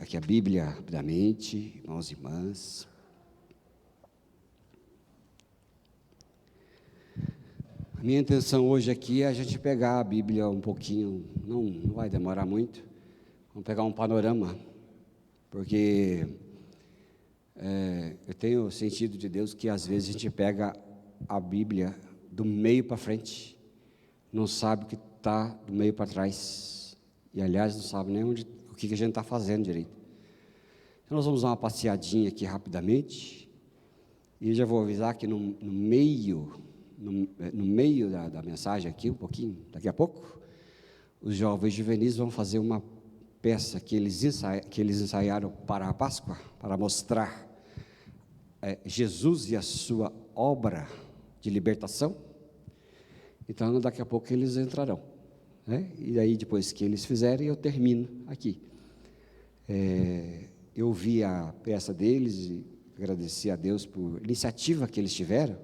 aqui a Bíblia rapidamente, irmãos e irmãs. A minha intenção hoje aqui é a gente pegar a Bíblia um pouquinho, não vai demorar muito, vamos pegar um panorama, porque eu tenho o sentido de Deus que às vezes a gente pega a Bíblia do meio para frente, não sabe o que está do meio para trás, e aliás não sabe nem o que a gente está fazendo direito. Então nós vamos dar uma passeadinha aqui rapidamente, e eu já vou avisar que no meio da mensagem aqui, um pouquinho, daqui a pouco, os jovens juvenis vão fazer uma peça que eles ensaiaram para a Páscoa, para mostrar Jesus e a sua obra de libertação. Então, daqui a pouco eles entrarão, né? E aí, depois que eles fizerem, eu termino aqui. Eu vi a peça deles e agradeci a Deus por iniciativa que eles tiveram,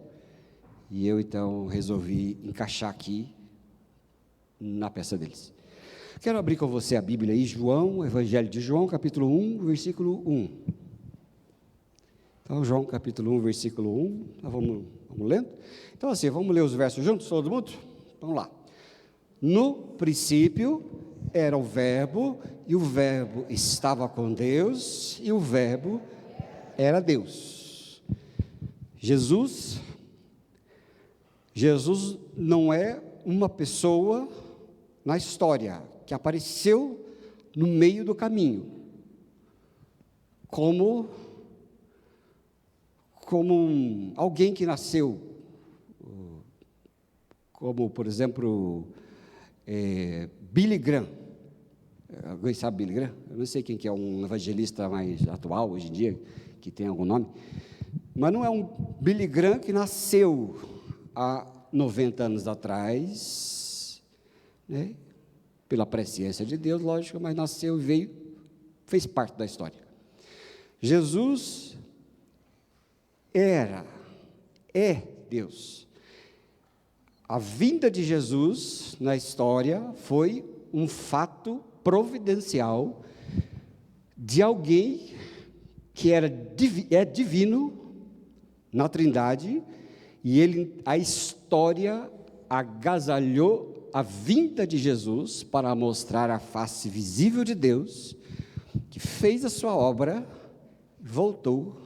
e eu, então, resolvi encaixar aqui na peça deles. Quero abrir com você a Bíblia aí, João, Evangelho de João, capítulo 1, versículo 1. Então, João, capítulo 1, versículo 1, nós vamos lendo. Então, assim, vamos ler os versos juntos, todo mundo? Vamos lá. No princípio era o Verbo, e o Verbo estava com Deus, e o Verbo era Deus. Jesus não é uma pessoa na história que apareceu no meio do caminho, como alguém que nasceu, como, por exemplo, Billy Graham. Alguém sabe Billy Graham? Eu não sei quem que é um evangelista mais atual, hoje em dia, que tem algum nome, mas não é um Billy Graham que nasceu há 90 anos atrás, né? Pela presciência de Deus, lógico, mas nasceu e veio, fez parte da história. Jesus é Deus. A vinda de Jesus na história foi um fato providencial de alguém que é divino na Trindade, e a história agasalhou a vinda de Jesus para mostrar a face visível de Deus, que fez a sua obra, voltou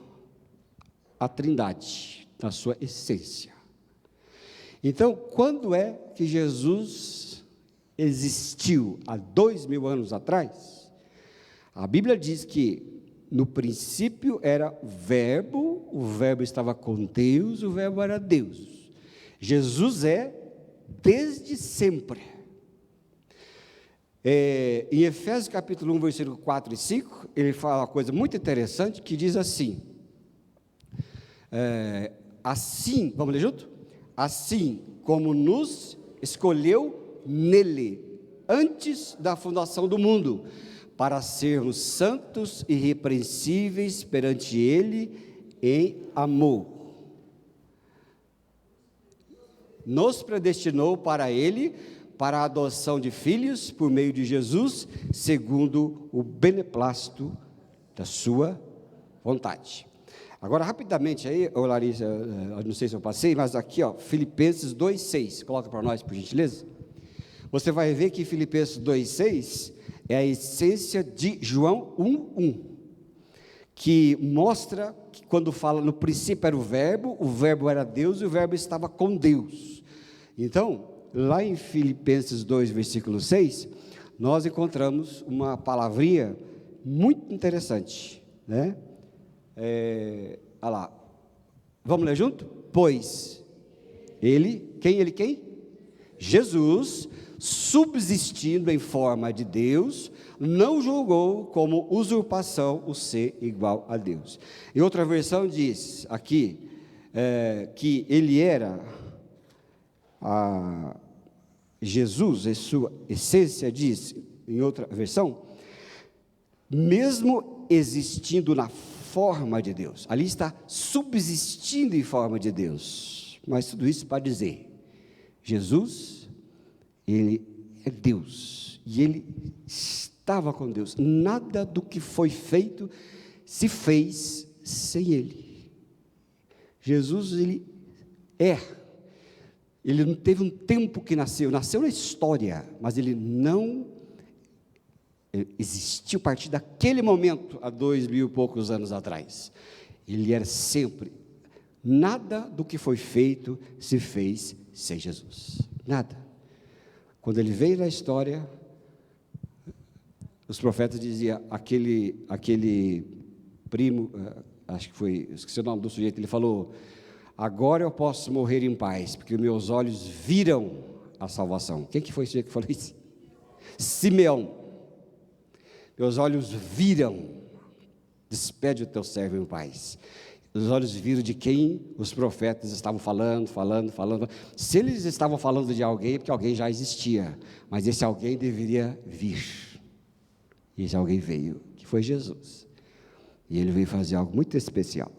à Trindade, na sua essência. Então, quando é que Jesus existiu? Há 2000 anos atrás? A Bíblia diz que no princípio era o Verbo estava com Deus, o Verbo era Deus. Jesus é desde sempre. Em Efésios capítulo 1, versículo 4 e 5, ele fala uma coisa muito interessante, que diz assim, assim, vamos ler junto? Assim como nos escolheu nele, antes da fundação do mundo, para sermos santos e irrepreensíveis perante ele em amor. Nos predestinou para ele, para a adoção de filhos, por meio de Jesus, segundo o beneplácito da sua vontade. Agora, rapidamente aí, Larissa, eu não sei se eu passei, mas aqui, Filipenses 2,6, coloca para nós, por gentileza. Você vai ver que Filipenses 2,6 é a essência de João 1,1, que mostra que quando fala no princípio era o Verbo era Deus, e o Verbo estava com Deus. Então, lá em Filipenses 2, versículo 6, nós encontramos uma palavrinha muito interessante, né? Olha lá, vamos ler junto? Pois, quem? Jesus, subsistindo em forma de Deus, não julgou como usurpação o ser igual a Deus. Em outra versão diz aqui, que ele era Jesus, em sua essência, diz, em outra versão, mesmo existindo na forma de Deus, ali está subsistindo em forma de Deus, mas tudo isso para dizer, Jesus, ele é Deus, e ele estava com Deus. Nada do que foi feito se fez sem Ele. Jesus, Ele não teve um tempo que nasceu na história, mas Ele não existiu a partir daquele momento, há 2000 e poucos anos atrás. Ele era sempre. Nada do que foi feito se fez sem Jesus. Nada. Quando Ele veio na história, os profetas diziam, aquele primo, acho que foi, esqueci o nome do sujeito, ele falou: agora eu posso morrer em paz, porque meus olhos viram a salvação. Quem que foi esse sujeito que falou isso? Simeão. Meus olhos viram, despede o teu servo em paz. Os olhos viram de quem os profetas estavam falando. Se eles estavam falando de alguém, é porque alguém já existia, mas esse alguém deveria vir. E esse alguém veio, que foi Jesus. E Ele veio fazer algo muito especial.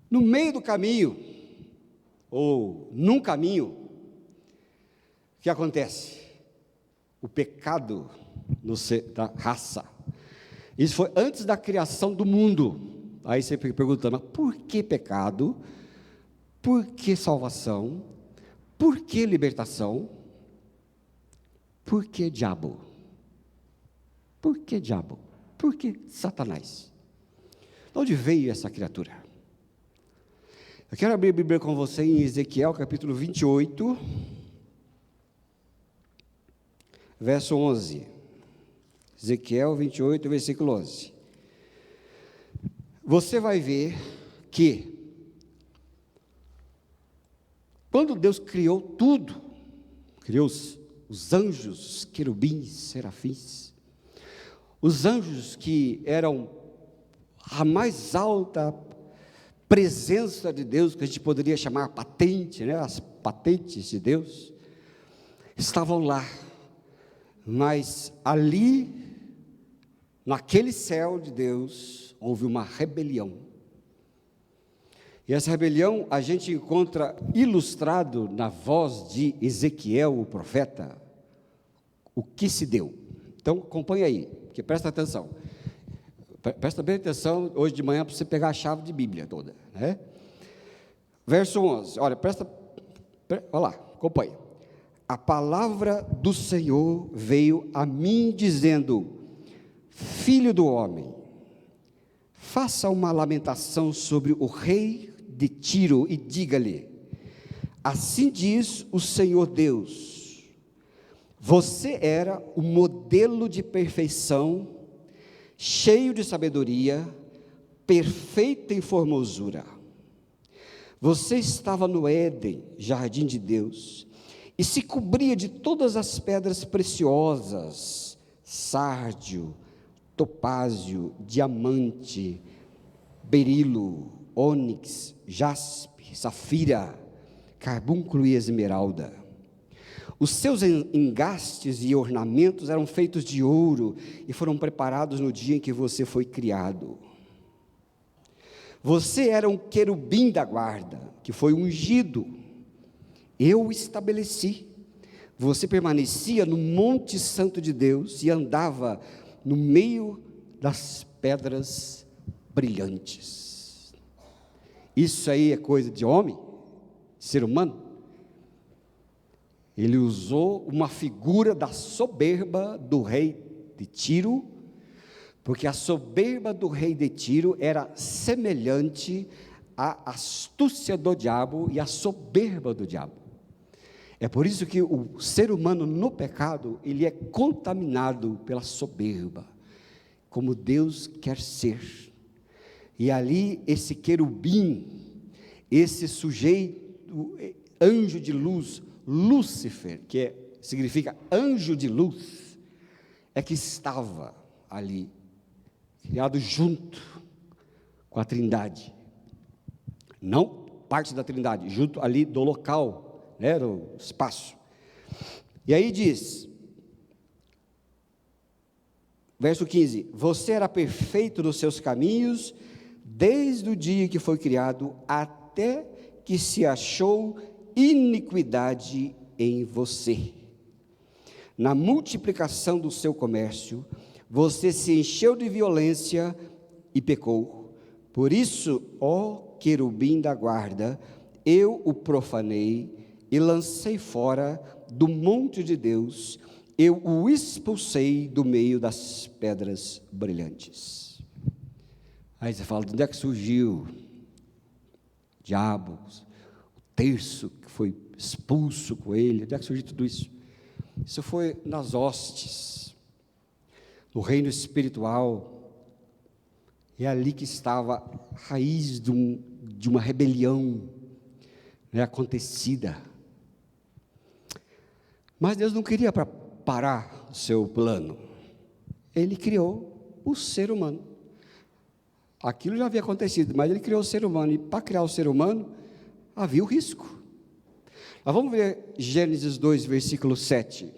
No meio do caminho, ou num caminho, o que acontece? O pecado da raça. Isso foi antes da criação do mundo. Aí você fica perguntando: por que pecado? Por que salvação? Por que libertação? Por que diabo? Por que diabo? Por que Satanás? De onde veio essa criatura? Eu quero abrir a Bíblia com você em Ezequiel capítulo 28, verso 11. Ezequiel 28, versículo 11. Você vai ver que, quando Deus criou tudo, criou os anjos, os querubins, serafins, os anjos que eram a mais alta presença de Deus, que a gente poderia chamar patente, né? As patentes de Deus, estavam lá, mas ali, naquele céu de Deus, houve uma rebelião. E essa rebelião a gente encontra ilustrado na voz de Ezequiel, o profeta, o que se deu. Então, acompanha aí, porque presta atenção. Presta bem atenção hoje de manhã para você pegar a chave de Bíblia toda, né? Verso 11, olha, olha lá, acompanha. A palavra do Senhor veio a mim dizendo: filho do homem, faça uma lamentação sobre o rei de Tiro e diga-lhe: assim diz o Senhor Deus, você era o modelo de perfeição, cheio de sabedoria, perfeito em formosura. Você estava no Éden, jardim de Deus, e se cobria de todas as pedras preciosas, sárdio, topázio, diamante, berilo, ônix, jaspe, safira, carbúnculo e esmeralda. Os seus engastes e ornamentos eram feitos de ouro e foram preparados no dia em que você foi criado. Você era um querubim da guarda, que foi ungido. Eu o estabeleci. Você permanecia no monte santo de Deus e andava no meio das pedras brilhantes. Isso aí é coisa de homem, ser humano? Ele usou uma figura da soberba do rei de Tiro, porque a soberba do rei de Tiro era semelhante à astúcia do diabo e à soberba do diabo. É por isso que o ser humano no pecado, ele é contaminado pela soberba, como Deus quer ser. E ali esse querubim, esse sujeito, anjo de luz, Lúcifer, que significa anjo de luz, é que estava ali, criado junto com a Trindade, não parte da Trindade, junto ali do local, né, do espaço. E aí diz, verso 15, você era perfeito nos seus caminhos, desde o dia que foi criado, até que se achou iniquidade em você. Na multiplicação do seu comércio, você se encheu de violência e pecou. Por isso, ó querubim da guarda, eu o profanei e lancei fora do monte de Deus, eu o expulsei do meio das pedras brilhantes. Aí você fala, de onde é que surgiu? Diabo, o terço que foi expulso com ele, onde é que surgiu tudo isso? Isso foi nas hostes, no reino espiritual, é ali que estava a raiz de uma rebelião, né, acontecida. Mas Deus não queria parar o seu plano. Ele criou o ser humano. Aquilo já havia acontecido, mas Ele criou o ser humano. E para criar o ser humano, havia o risco. Nós vamos ver Gênesis 2, versículo 7.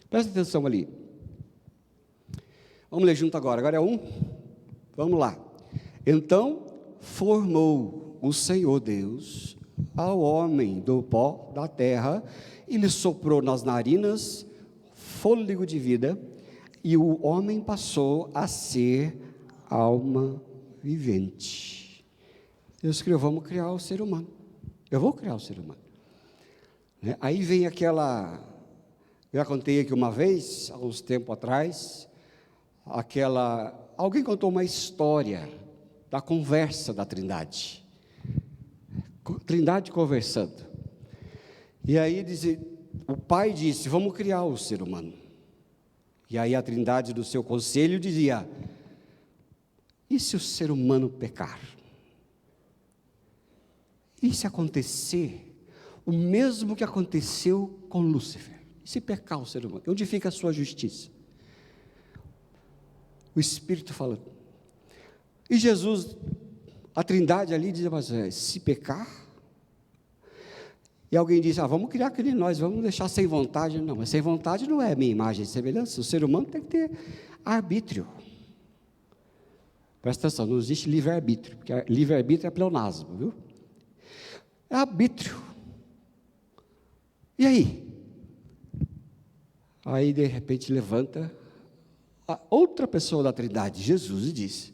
Presta atenção ali. Vamos ler junto agora. Agora é 1. Vamos lá. Então formou o Senhor Deus ao homem do pó da terra, e lhe soprou nas narinas fôlego de vida, e o homem passou a ser alma vivente. Deus criou, vamos criar o ser humano. Eu vou criar o ser humano. Aí vem aquela, eu já contei aqui uma vez, há uns tempos atrás, alguém contou uma história da conversa da Trindade. Trindade conversando. E aí o pai disse, vamos criar o ser humano. E aí a Trindade do seu conselho dizia, e se o ser humano pecar? E se acontecer o mesmo que aconteceu com Lúcifer? E se pecar o ser humano? Onde fica a sua justiça? O Espírito falando. E Jesus, a Trindade ali dizia, mas se pecar? E alguém diz, vamos criar aquele nós, vamos deixar sem vontade. Não, mas sem vontade não é minha imagem e semelhança. O ser humano tem que ter arbítrio. Presta atenção, não existe livre-arbítrio, porque livre-arbítrio é pleonasmo, viu? É arbítrio. E aí? Aí, de repente, levanta a outra pessoa da Trindade, Jesus, e diz,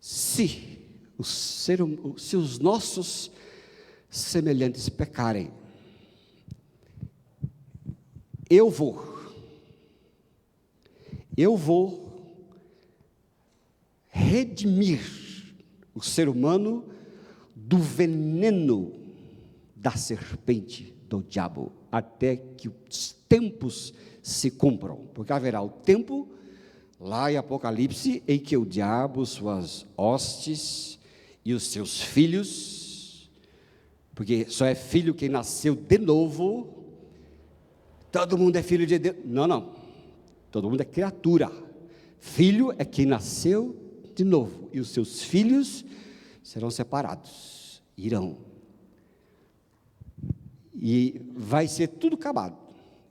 se os nossos semelhantes pecarem, eu vou redimir o ser humano do veneno da serpente do diabo, até que os tempos se cumpram, porque haverá o tempo, lá em Apocalipse, em que o diabo, suas hostes e os seus filhos, porque só é filho quem nasceu de novo, todo mundo é filho de Deus, não, todo mundo é criatura, filho é quem nasceu de novo, e os seus filhos serão separados, irão, e vai ser tudo acabado,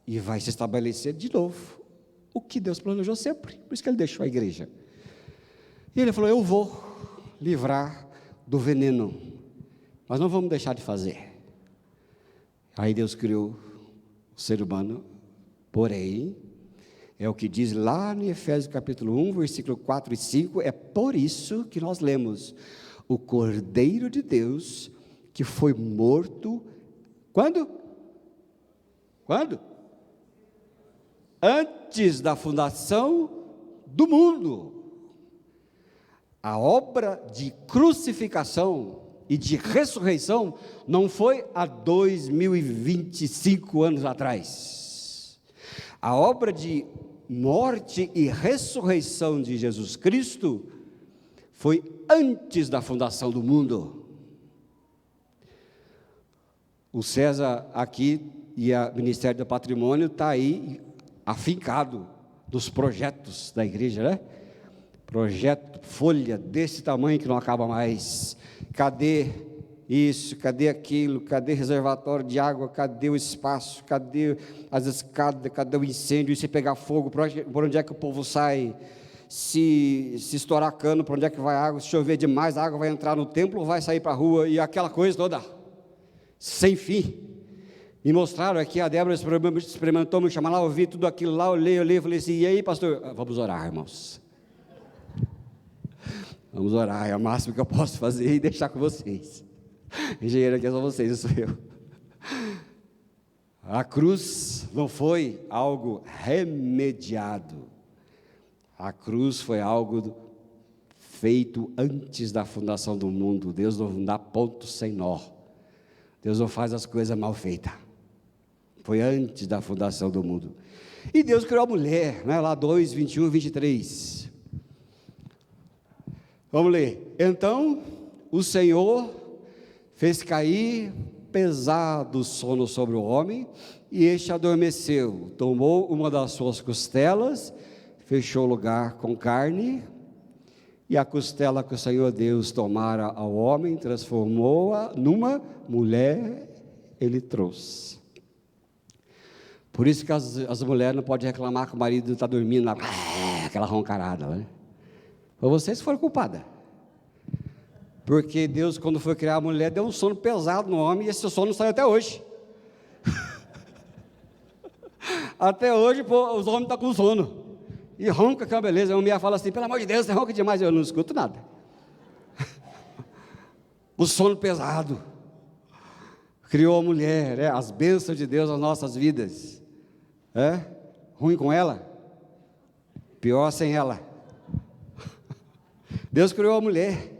e vai se estabelecer de novo, o que Deus planejou sempre, por isso que Ele deixou a igreja, e Ele falou, eu vou livrar do veneno, mas não vamos deixar de fazer. Aí Deus criou o ser humano, porém, é o que diz lá no Efésios capítulo 1, versículo 4 e 5, é por isso que nós lemos, o Cordeiro de Deus, que foi morto, quando? Antes da fundação do mundo. A obra de crucificação e de ressurreição não foi há 2025 anos atrás. A obra de morte e ressurreição de Jesus Cristo foi antes da fundação do mundo. O César aqui e o Ministério do Patrimônio está aí afincado nos projetos da igreja, né? Projeto, folha desse tamanho que não acaba mais. Cadê isso? Cadê aquilo? Cadê reservatório de água? Cadê o espaço? Cadê as escadas? Cadê o incêndio? E se pegar fogo, por onde é que o povo sai? Se estourar cano, por onde é que vai a água? Se chover demais, a água vai entrar no templo ou vai sair para a rua? E aquela coisa toda, sem fim. Me mostraram aqui, a Débora experimentou me chamar lá, eu vi tudo aquilo lá, olhei, falei assim, e aí, pastor? Vamos orar, irmãos. Vamos orar, é o máximo que eu posso fazer e deixar com vocês. Engenheiro aqui são vocês, não sou eu. A cruz não foi algo remediado. A cruz foi algo feito antes da fundação do mundo. Deus não dá ponto sem nó. Deus não faz as coisas mal feitas. Foi antes da fundação do mundo. E Deus criou a mulher, né? Lá 2, 21 e 23. Vamos ler. Então, o Senhor fez cair pesado sono sobre o homem, e este adormeceu. Tomou uma das suas costelas, fechou o lugar com carne, e a costela que o Senhor Deus tomara ao homem, transformou-a numa mulher, ele trouxe. Por isso que as mulheres não podem reclamar que o marido está dormindo, aquela roncarada, né? Foi vocês que foram culpadas. Porque Deus, quando foi criar a mulher, deu um sono pesado no homem, e esse sono saiu até hoje. Até hoje, pô, os homens estão com sono. E ronca, que é uma beleza. A mulher fala assim, pelo amor de Deus, você ronca demais. Eu não escuto nada. O sono pesado. Criou a mulher, as bênçãos de Deus nas nossas vidas. Ruim com ela, pior sem ela. Deus criou a mulher.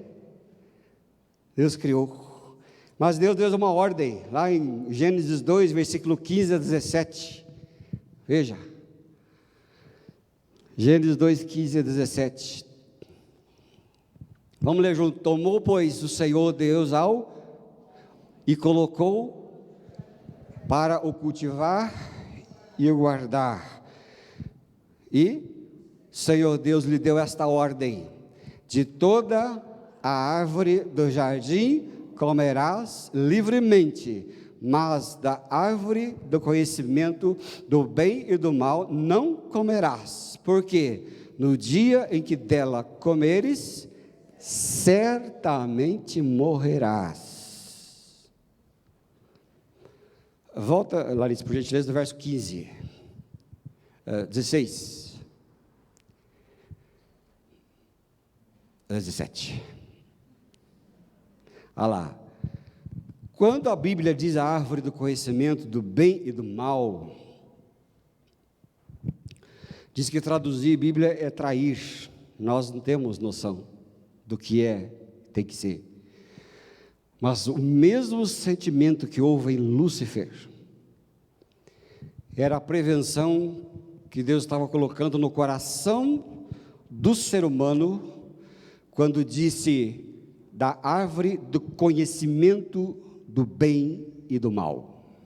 Deus criou. Mas Deus deu uma ordem, lá em Gênesis 2, versículo 15 a 17. Veja. Gênesis 2, 15 a 17. Vamos ler junto. Tomou, pois, o Senhor Deus e colocou para o cultivar e o guardar. E Senhor Deus lhe deu esta ordem: de toda a árvore do jardim comerás livremente, mas da árvore do conhecimento do bem e do mal não comerás, porque no dia em que dela comeres, certamente morrerás. Volta, Larissa, por gentileza, no verso 15, 16, 17. Olha lá. Quando a Bíblia diz a árvore do conhecimento do bem e do mal, diz que traduzir Bíblia é trair. Nós não temos noção do que tem que ser. Mas o mesmo sentimento que houve em Lúcifer era a prevenção que Deus estava colocando no coração do ser humano, quando disse da árvore do conhecimento do bem e do mal.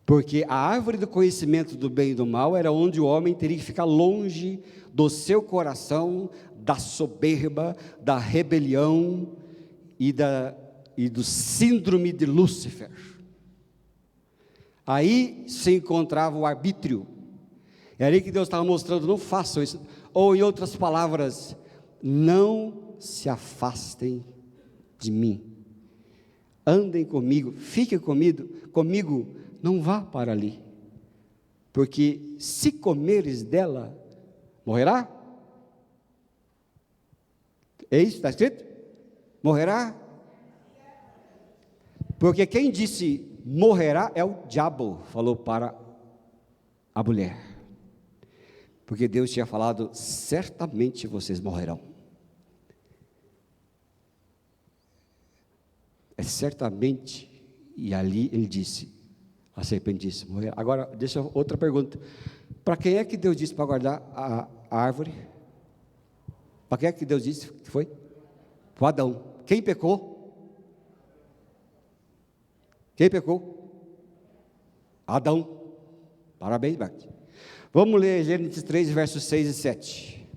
Porque a árvore do conhecimento do bem e do mal era onde o homem teria que ficar longe do seu coração, da soberba, da rebelião e do síndrome de Lúcifer. Aí se encontrava o arbítrio. É aí que Deus estava mostrando: não façam isso. Ou, em outras palavras, não se afastem de mim. Andem comigo, fiquem comigo, não vá para ali. Porque se comeres dela, morrerá? É isso que está escrito? Morrerá? Porque quem disse morrerá é o diabo, falou para a mulher. Porque Deus tinha falado: certamente vocês morrerão. É certamente, e ali ele disse, a serpente disse, morrerá. Agora, deixa outra pergunta: para quem é que Deus disse para guardar a árvore? Para quem é que Deus disse que foi? Para Adão. Quem pecou? Quem pecou? Adão. Parabéns, Bart. Vamos ler Gênesis 3, versos 6 e 7.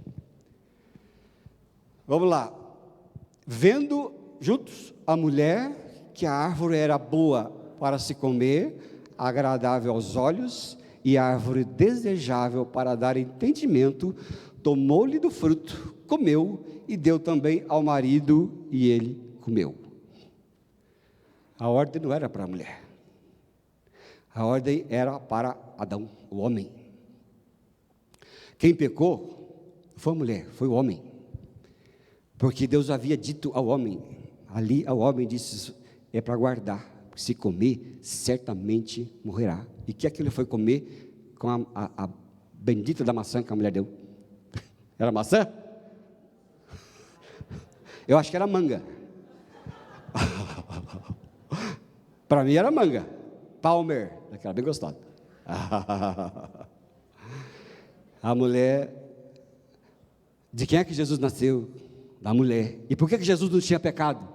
Vamos lá. Vendo juntos a mulher que a árvore era boa para se comer, agradável aos olhos, e árvore desejável para dar entendimento, tomou-lhe do fruto, comeu e deu também ao marido, e ele comeu. A ordem não era para a mulher, A ordem era para Adão, o homem. Quem pecou foi a mulher, foi o homem. Porque Deus havia dito ao homem, ali ao homem disse, é para guardar, se comer, certamente morrerá. E que aquilo foi comer com a bendita da maçã que a mulher deu? Era maçã? Eu acho que era manga. Para mim era manga. Palmer, daquela bem gostosa. A mulher, de quem é que Jesus nasceu? Da mulher. E por que Jesus não tinha pecado?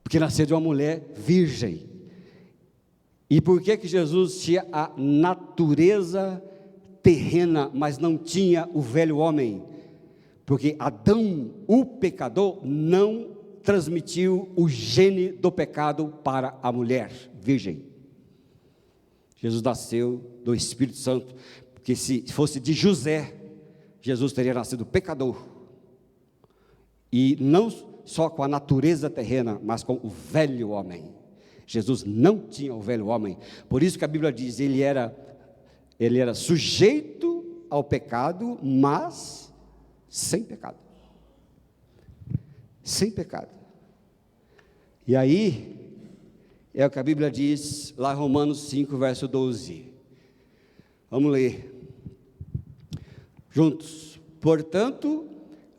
Porque nasceu de uma mulher virgem. E por que Jesus tinha a natureza terrena, mas não tinha o velho homem? Porque Adão, o pecador, não transmitiu o gene do pecado para a mulher virgem. Jesus nasceu do Espírito Santo, porque se fosse de José, Jesus teria nascido pecador. E não só com a natureza terrena, mas com o velho homem. Jesus não tinha o velho homem. Por isso que a Bíblia diz, ele era sujeito ao pecado, mas sem pecado. Sem pecado. E aí, é o que a Bíblia diz, lá em Romanos 5, verso 12. Vamos ler. Juntos. Portanto,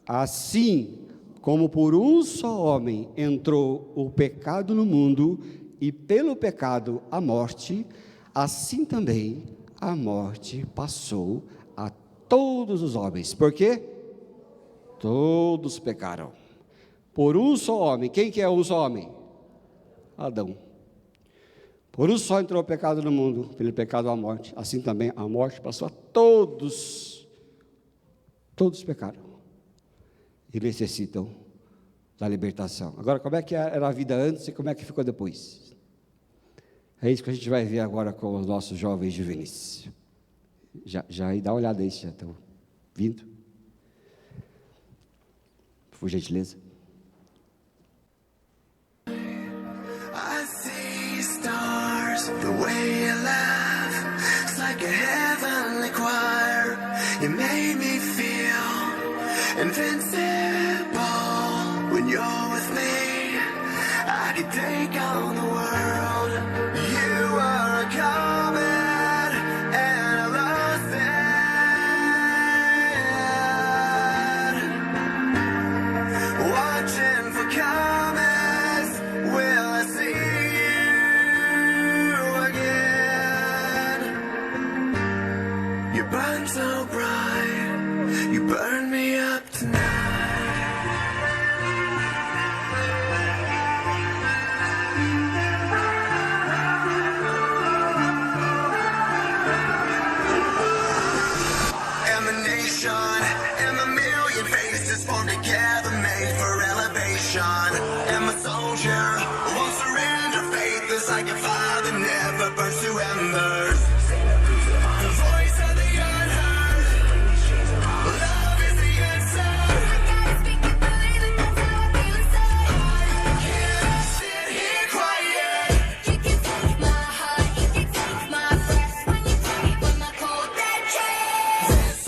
assim como por um só homem entrou o pecado no mundo, e pelo pecado a morte, assim também a morte passou a todos os homens. Por quê? Todos pecaram. Por um só homem. Quem que é um só homem? Adão. Por um só entrou o pecado no mundo, pelo pecado a morte, assim também a morte passou a todos. Todos pecaram e necessitam da libertação. Agora, como é que era a vida antes e como é que ficou depois? É isso que a gente vai ver agora com os nossos jovens juvenis. Já aí dá uma olhada aí, já estão vindo. Por gentileza. I see stars, the way you laugh, it's like a heavenly choir. You made me feel invincible. When you're with me, I can take on the world. You are a comet and I lost it. Watching for comets, will I see you again? You burn so bright, you burn me up tonight. And a million faces formed together, made for elevation. And my soldier won't surrender. Faith is like a fire that never burns to embers. The voice of the unheard. Love is the answer. I gotta speak and believe it, that's how I feel inside. Can't sit here quiet. You can take my heart, you can take my breath. When you take it from my cold dead chest.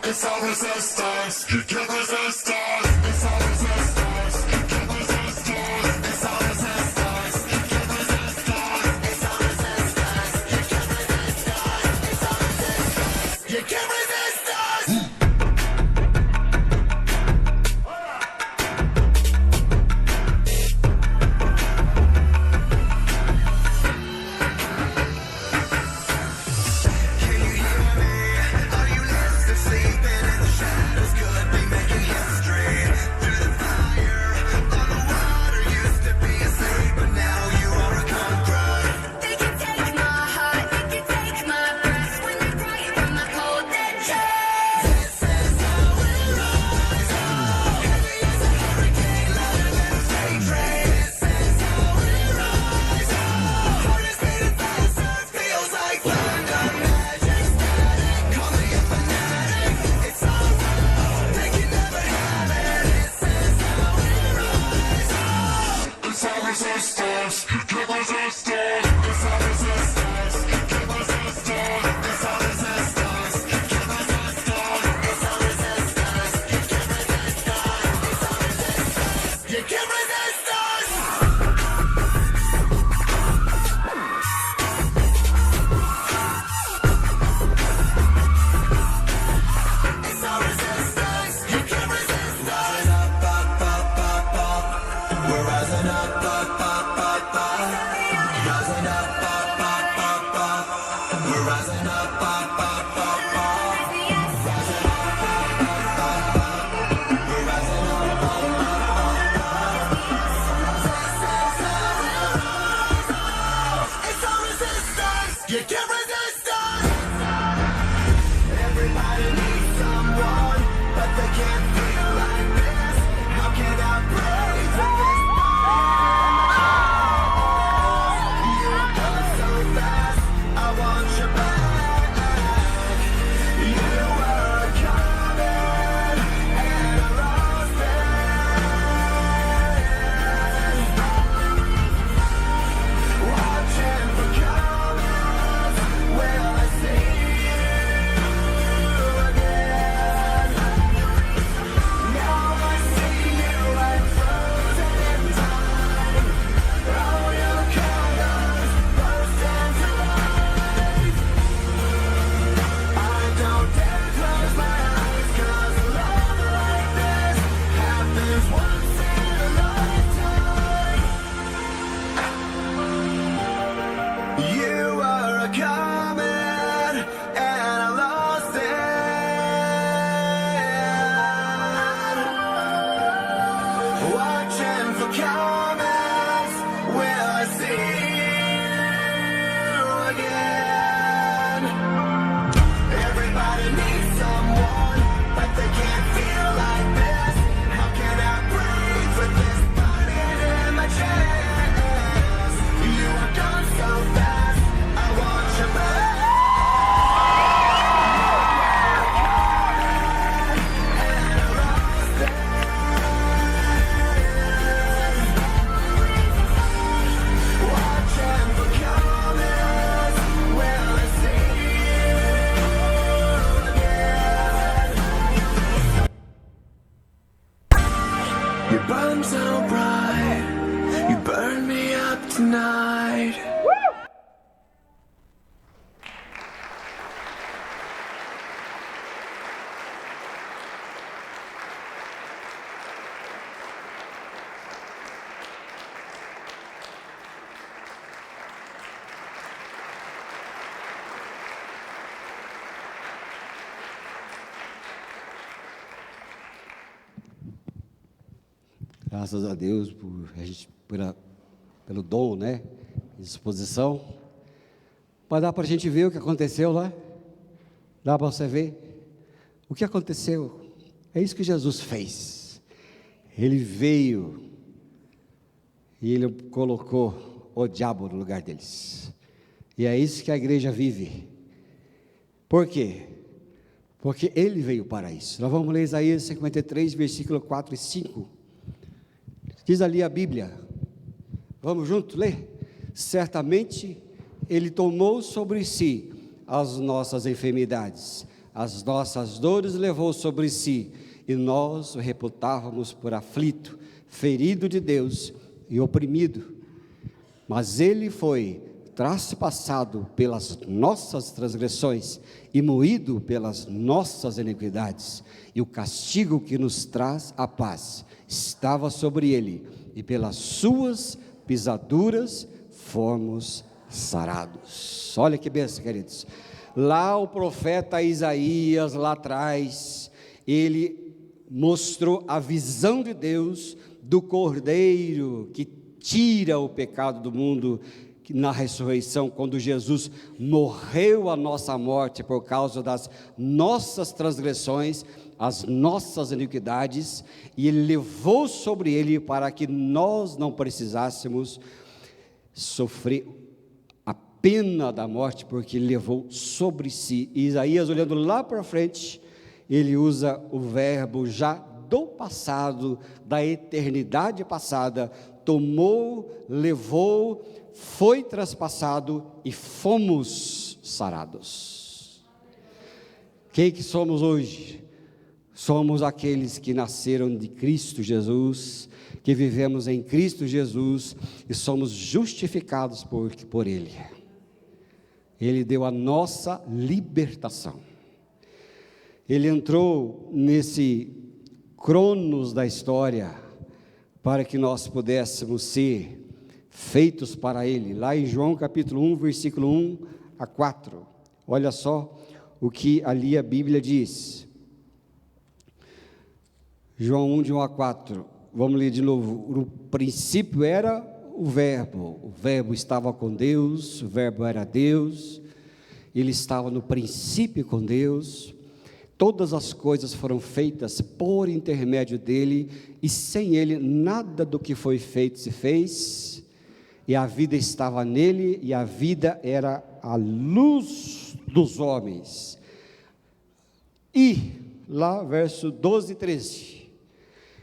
It's always us stars, together as stars. It's always us stars, together as stars. It's always us stars, together as stars. It's always us stars, together as stars. It's always us stars. You can't resist us. Can you hear me? Are you listening? Sleeping in the shadows could be making Graças a Deus pelo dom, né? Disposição. Mas dá para a gente ver o que aconteceu lá? Dá para você ver? O que aconteceu? É isso que Jesus fez. Ele veio e ele colocou o diabo no lugar deles. E é isso que a igreja vive. Por quê? Porque ele veio para isso. Nós vamos ler Isaías 53, versículo 4 e 5. Diz ali a Bíblia, vamos junto ler? Certamente Ele tomou sobre si as nossas enfermidades, as nossas dores levou sobre si, e nós o reputávamos por aflito, ferido de Deus e oprimido. Mas Ele foi traspassado pelas nossas transgressões e moído pelas nossas iniquidades, e o castigo que nos traz a paz estava sobre ele, e pelas suas pisaduras fomos sarados. Olha que bênção, queridos. Lá o profeta Isaías, lá atrás, ele mostrou a visão de Deus do Cordeiro que tira o pecado do mundo, na ressurreição, quando Jesus morreu a nossa morte por causa das nossas transgressões, as nossas iniquidades, e Ele levou sobre Ele para que nós não precisássemos sofrer a pena da morte, porque Ele levou sobre si. E Isaías, olhando lá para frente, ele usa o verbo já do passado, da eternidade passada, tomou, levou, foi traspassado e fomos sarados. Quem que somos hoje? Somos aqueles que nasceram de Cristo Jesus, que vivemos em Cristo Jesus e somos justificados por Ele. Ele deu a nossa libertação. Ele entrou nesse cronos da história para que nós pudéssemos ser feitos para Ele. Lá em João capítulo 1, versículo 1 a 4. Olha só o que ali a Bíblia diz. João 1, de 1 a 4. Vamos ler de novo. No princípio era o Verbo estava com Deus, o Verbo era Deus, Ele estava no princípio com Deus. Todas as coisas foram feitas por intermédio dele, e sem ele nada do que foi feito se fez, e a vida estava nele, e a vida era a luz dos homens. E, lá verso 12 e 13,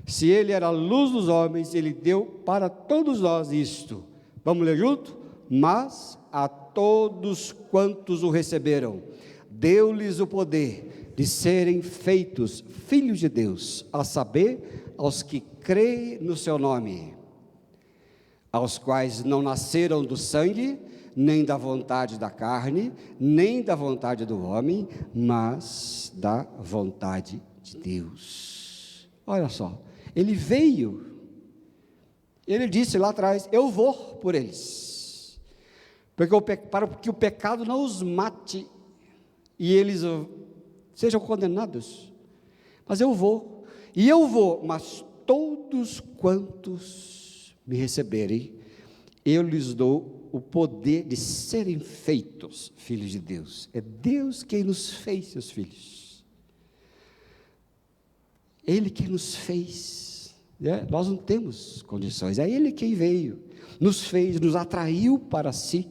se ele era a luz dos homens, ele deu para todos nós isto. Vamos ler junto? Mas a todos quantos o receberam, deu-lhes o poder de serem feitos filhos de Deus, a saber, aos que creem no seu nome, aos quais não nasceram do sangue, nem da vontade da carne, nem da vontade do homem, mas da vontade de Deus. Olha só, ele veio, ele disse lá atrás, eu vou por eles, para que o pecado não os mate, e eles sejam condenados, mas eu vou, mas todos quantos me receberem, eu lhes dou o poder de serem feitos filhos de Deus. É Deus quem nos fez seus filhos, Ele quem nos fez, né? Nós não temos condições, é Ele quem veio, nos fez, nos atraiu para si.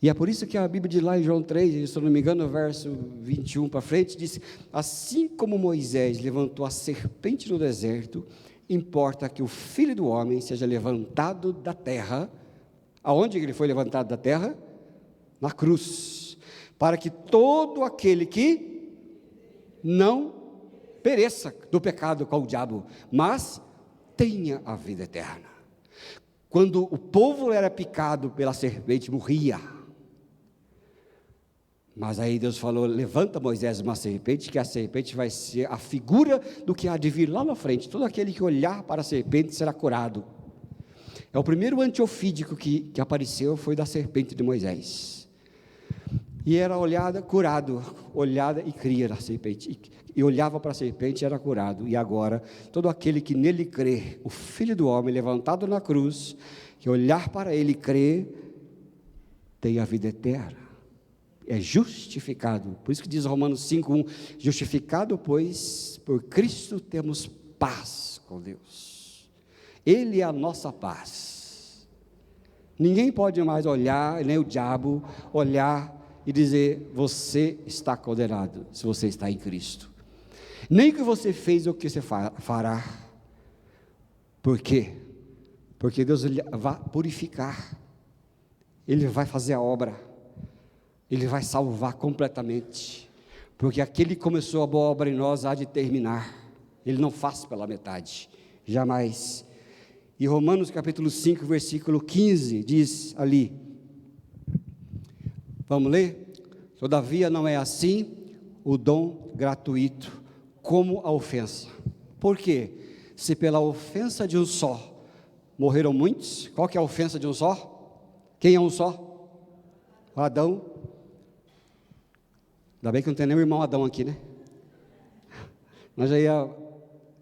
E é por isso que a Bíblia diz lá em João 3, se eu não me engano, verso 21 para frente, diz, assim como Moisés levantou a serpente no deserto, importa que o Filho do Homem seja levantado da terra. Aonde ele foi levantado da terra? Na cruz, para que todo aquele que não pereça do pecado com o diabo, mas tenha a vida eterna. Quando o povo era picado pela serpente, morria. Mas aí Deus falou, levanta Moisés uma serpente, que a serpente vai ser a figura do que há de vir lá na frente. Todo aquele que olhar para a serpente será curado. É o primeiro antiofídico que apareceu, foi da serpente de Moisés. E era olhada, curado, olhada e cria a serpente. E olhava para a serpente e era curado. E agora, todo aquele que nele crê, o Filho do Homem levantado na cruz, que olhar para ele e crer, tem a vida eterna. É justificado. Por isso que diz Romanos 5:1, justificado, pois, por Cristo temos paz com Deus. Ele é a nossa paz. Ninguém pode mais olhar, nem o diabo, olhar e dizer, você está condenado, se você está em Cristo. Nem o que você fez ou o que você fará. Por quê? Porque Deus vai purificar. Ele vai fazer a obra. Ele vai salvar completamente, porque aquele que começou a boa obra em nós há de terminar. Ele não faz pela metade, jamais. E Romanos capítulo 5, versículo 15, diz ali, vamos ler? Todavia não é assim o dom gratuito, como a ofensa. Por quê? Se pela ofensa de um só morreram muitos, qual que é a ofensa de um só? Quem é um só? Adão. Ainda bem que não tem nem o irmão Adão aqui, né? Nós já ia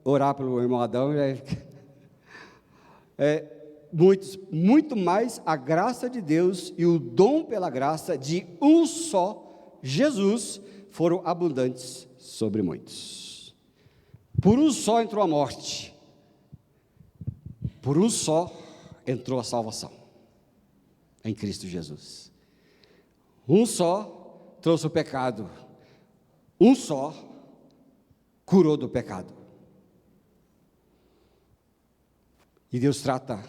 orar pelo irmão Adão, muito mais a graça de Deus e o dom pela graça de um só, Jesus, foram abundantes sobre muitos. Por um só entrou a morte, por um só entrou a salvação, em Cristo Jesus. Um só trouxe o pecado, um só curou do pecado. E Deus trata.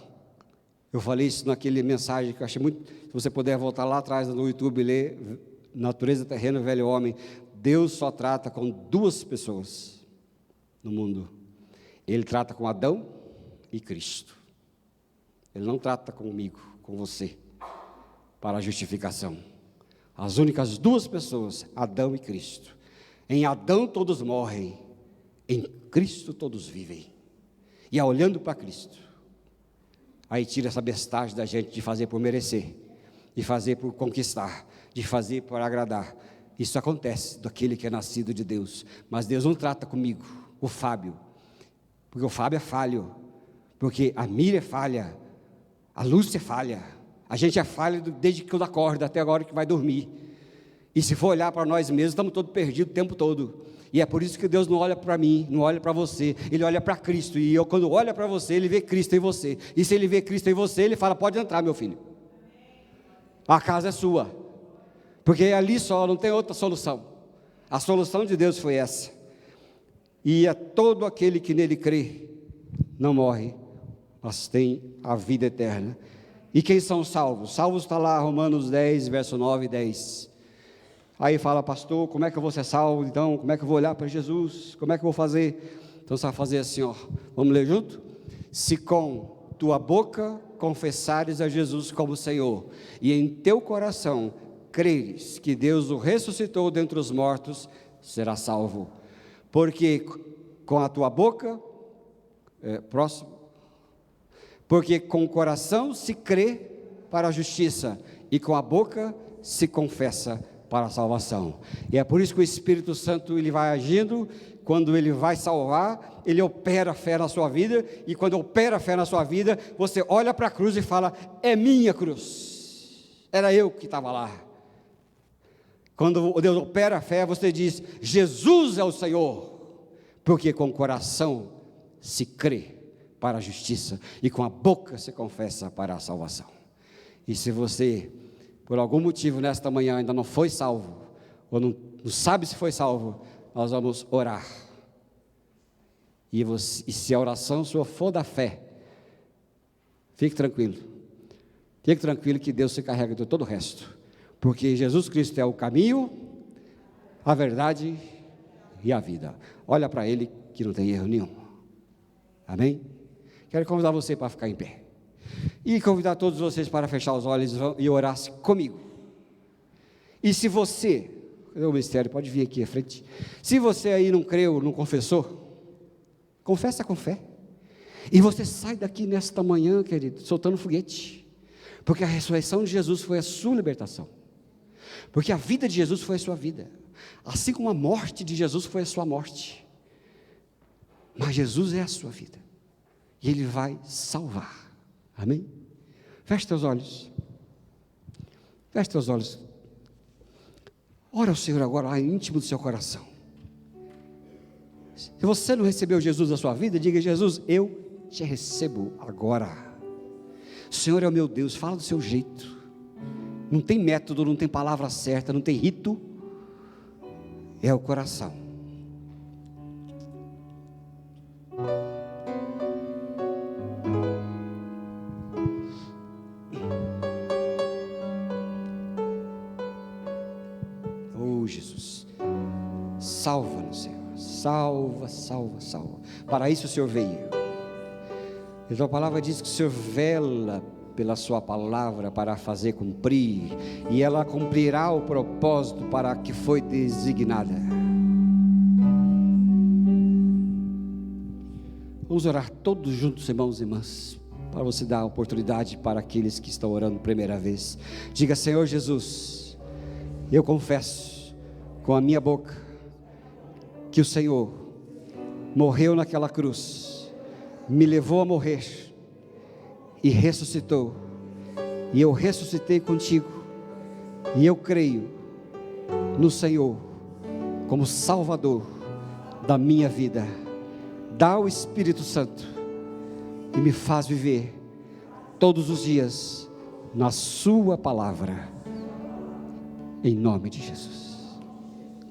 Eu falei isso naquele mensagem que eu achei muito. Se você puder voltar lá atrás no YouTube e ler Natureza Terrena, Velho Homem. Deus só trata com duas pessoas no mundo. Ele trata com Adão e Cristo. Ele não trata comigo, com você, para a justificação. As únicas duas pessoas, Adão e Cristo. Em Adão todos morrem, em Cristo todos vivem. E olhando para Cristo, aí tira essa bestagem da gente de fazer por merecer, de fazer por conquistar, de fazer por agradar. Isso acontece daquele que é nascido de Deus. Mas Deus não trata comigo, o Fábio, porque o Fábio é falho, porque a Miriam é falha, a Lúcia é falha, a gente é falha desde que eu acordo até agora que vai dormir. E se for olhar para nós mesmos, estamos todos perdidos o tempo todo. E é por isso que Deus não olha para mim, não olha para você, Ele olha para Cristo. E eu, quando olha para você, Ele vê Cristo em você. E se Ele vê Cristo em você, Ele fala: pode entrar, meu filho, a casa é sua. Porque ali só, não tem outra solução. A solução de Deus foi essa. E é todo aquele que nele crê, não morre, mas tem a vida eterna. E quem são salvos? Salvos está lá, Romanos 10, verso 9 e 10. Aí fala: pastor, como é que eu vou ser salvo? Então, como é que eu vou olhar para Jesus? Como é que eu vou fazer? Então você vai fazer assim, ó. Vamos ler junto? Se com tua boca confessares a Jesus como Senhor, e em teu coração creres que Deus o ressuscitou dentre os mortos, será salvo. Porque com a tua boca, porque com o coração se crê para a justiça, e com a boca se confessa para a salvação. E é por isso que o Espírito Santo, ele vai agindo. Quando ele vai salvar, ele opera a fé na sua vida. E quando opera a fé na sua vida, você olha para a cruz e fala: é minha cruz, era eu que estava lá. Quando Deus opera a fé, você diz: Jesus é o Senhor. Porque com o coração se crê para a justiça, e com a boca se confessa para a salvação. E se você, por algum motivo nesta manhã, ainda não foi salvo, ou não sabe se foi salvo, nós vamos orar. E se a oração sua for da fé, fique tranquilo que Deus se carrega de todo o resto, porque Jesus Cristo é o caminho, a verdade e a vida. Olha para Ele que não tem erro nenhum. Amém? Quero convidar você para ficar em pé, e convidar todos vocês para fechar os olhos e orar comigo. E se você, o mistério pode vir aqui à frente, se você aí não creu, não confessou, confessa com fé, e você sai daqui nesta manhã, querido, soltando foguete, porque a ressurreição de Jesus foi a sua libertação, porque a vida de Jesus foi a sua vida, assim como a morte de Jesus foi a sua morte, mas Jesus é a sua vida, e Ele vai salvar. Amém? Feche teus olhos. Feche teus olhos. Ora ao Senhor agora, lá íntimo do seu coração. Se você não recebeu Jesus na sua vida, diga: Jesus, eu te recebo agora. O Senhor é o meu Deus, fala do seu jeito. Não tem método, não tem palavra certa, não tem rito. É o coração. Jesus, salva-nos, Senhor, salva. Para isso o Senhor veio. Então a palavra diz que o Senhor vela pela sua palavra para fazer cumprir, e ela cumprirá o propósito para que foi designada. Vamos orar todos juntos, irmãos e irmãs, para você dar a oportunidade para aqueles que estão orando primeira vez. Diga: Senhor Jesus, eu confesso com a minha boca que o Senhor morreu naquela cruz, me levou a morrer e ressuscitou, e eu ressuscitei contigo, e eu creio no Senhor como Salvador da minha vida. Dá o Espírito Santo e me faz viver todos os dias na sua palavra, em nome de Jesus.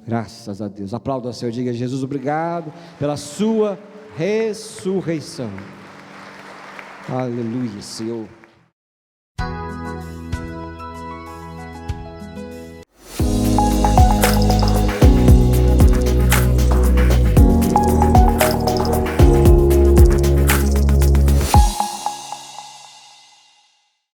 Graças a Deus. Aplauda ao Senhor, diga: Jesus, obrigado pela sua ressurreição. Aleluia, Senhor.